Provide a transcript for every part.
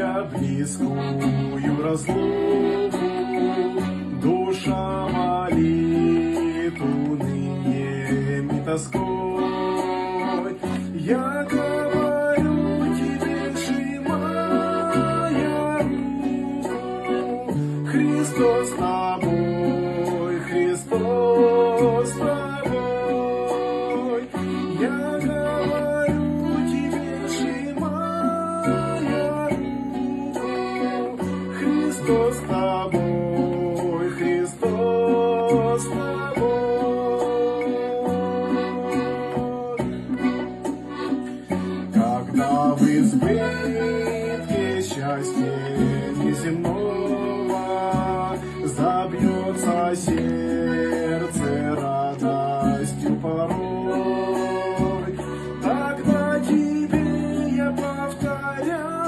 встречая близкую разлуку, душа молит унынием и тоской. Я говорю тебе, сжимая руку, Христос с тобой, Христос с тобой. Я говорю тебе, сжимая руку, Христос с тобой, Христос с тобой. Когда в избытке счастья неземного забьется сердце радостью порой, тогда тебе я повторяю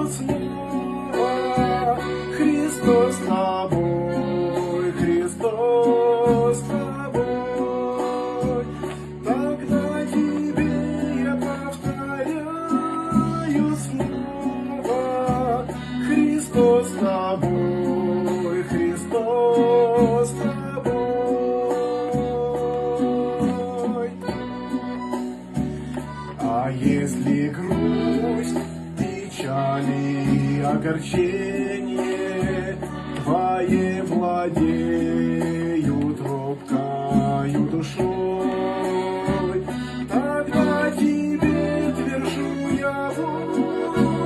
снова: Христос с тобой, Христос с тобой. Тогда тебе я повторяю снова: Христос с тобой, Христос с тобой. А если грусть, печали, огорчение твои владеют робкою душой, тогда тебе твержу я в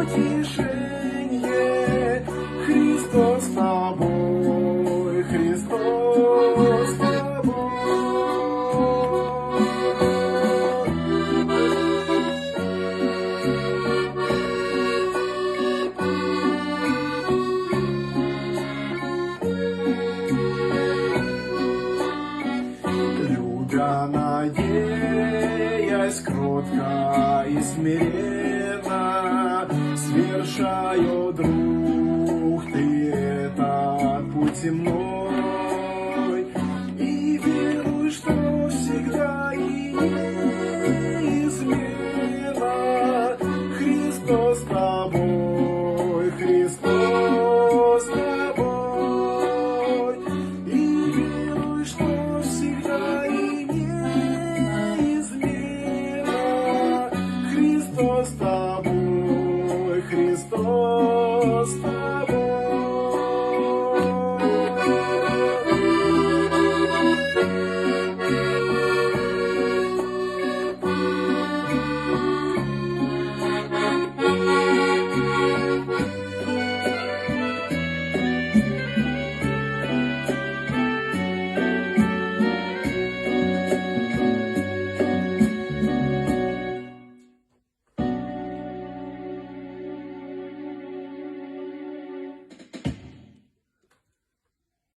утешение: Христос с тобой, Христос с тобой. Любя, надеясь кротко и смиренно, свершаю, друг, ты этот путь земной, и веруй, что всегда и неизменно Христос с тобой, Христос с тобой. И веруй, что всегда и неизменно Христос с тобой.